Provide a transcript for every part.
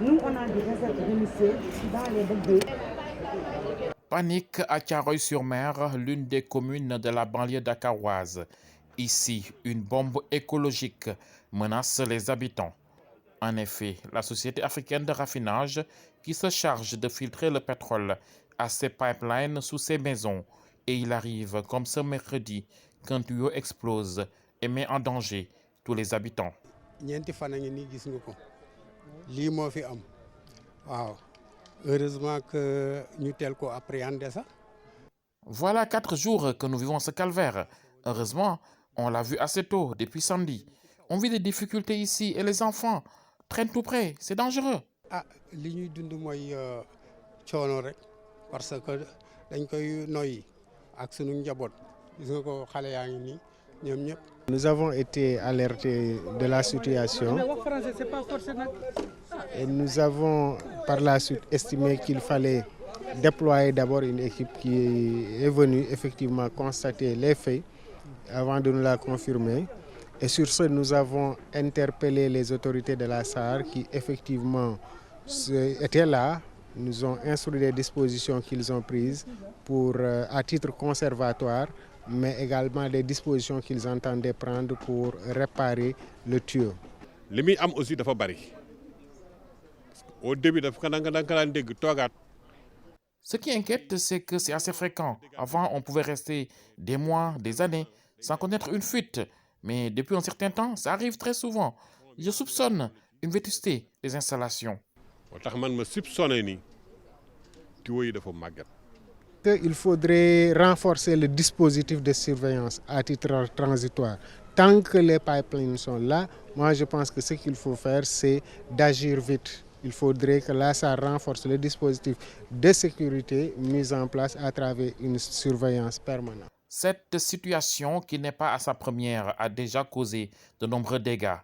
Nous, on a des réserves remises dans les deux. Panique à Thiaroye-sur-Mer, l'une des communes de la banlieue dakaroise. Ici, une bombe écologique menace les habitants. En effet, la société africaine de raffinage, qui se charge de filtrer le pétrole, a ses pipelines sous ses maisons. Et il arrive, comme ce mercredi, qu'un tuyau explose et met en danger tous les habitants. Heureusement que nous tel qu'on appréhende ça. Voilà 4 jours que nous vivons ce calvaire. Heureusement, on l'a vu assez tôt, depuis samedi. On vit des difficultés ici et les enfants traînent tout près. C'est dangereux. Ah, li ñuy dund mooy coono rek parce que dañ koy noyyi ak sunu njaboot gis nga ko xale yaa ngi nii ñoom ñëpp. Nous avons été alertés de la situation et nous avons par la suite estimé qu'il fallait déployer d'abord une équipe qui est venue effectivement constater les faits avant de nous la confirmer. Et sur ce, nous avons interpellé les autorités de la SAR qui effectivement étaient là, nous ont instruit des dispositions qu'ils ont prises pour, à titre conservatoire, mais également des dispositions qu'ils entendaient prendre pour réparer le tuyau. Ce qui est aussi dafa bari. Au début, Ce qui inquiète, c'est que c'est assez fréquent. Avant, on pouvait rester des mois, des années, sans connaître une fuite. Mais depuis un certain temps, ça arrive très souvent. Je soupçonne une vétusté des installations. Il faudrait renforcer le dispositif de surveillance à titre transitoire. Tant que les pipelines sont là, moi je pense que ce qu'il faut faire, c'est d'agir vite. Il faudrait que là, ça renforce le dispositif de sécurité mis en place à travers une surveillance permanente. Cette situation, qui n'est pas à sa première, a déjà causé de nombreux dégâts.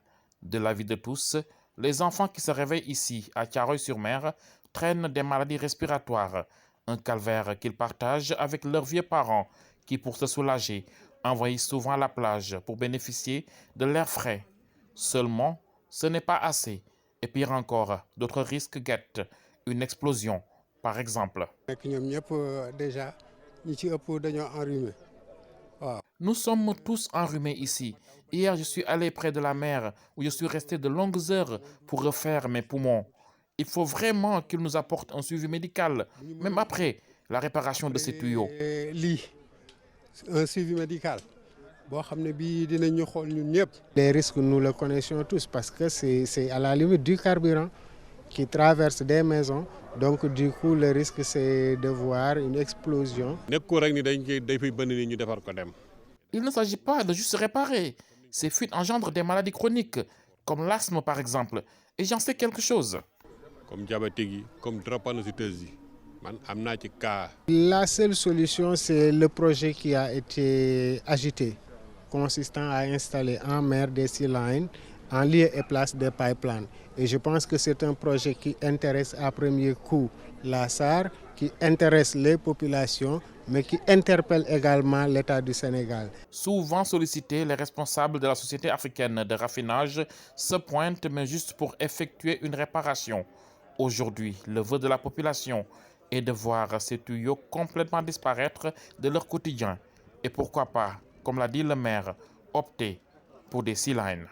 De l'avis de tous, les enfants qui se réveillent ici, à Thiaroye-sur-Mer, traînent des maladies respiratoires. Un calvaire qu'ils partagent avec leurs vieux parents, qui, pour se soulager, envahissent souvent la plage pour bénéficier de l'air frais. Seulement, ce n'est pas assez. Et pire encore, d'autres risques guettent. Une explosion, par exemple. Nous sommes tous enrhumés ici. Hier, je suis allé près de la mer où je suis resté de longues heures pour refaire mes poumons. Il faut vraiment qu'ils nous apportent un suivi médical, même après la réparation de ces tuyaux. Un suivi médical. Les risques, nous les connaissons tous parce que c'est à la limite du carburant qui traverse des maisons. Donc du coup, le risque, c'est de voir une explosion. Il ne s'agit pas de juste réparer. Ces fuites engendrent des maladies chroniques, comme l'asthme par exemple. Et j'en sais quelque chose. Comme diabétique, comme drépanocytose. La seule solution, c'est le projet qui a été agité, consistant à installer en mer des sea lines en lieu et place des pipelines. Et je pense que c'est un projet qui intéresse à premier coup la SAR, qui intéresse les populations, mais qui interpelle également l'État du Sénégal. Souvent sollicités, les responsables de la société africaine de raffinage se pointent, mais juste pour effectuer une réparation. Aujourd'hui, le vœu de la population est de voir ces tuyaux complètement disparaître de leur quotidien. Et pourquoi pas, comme l'a dit le maire, opter pour des sea lines.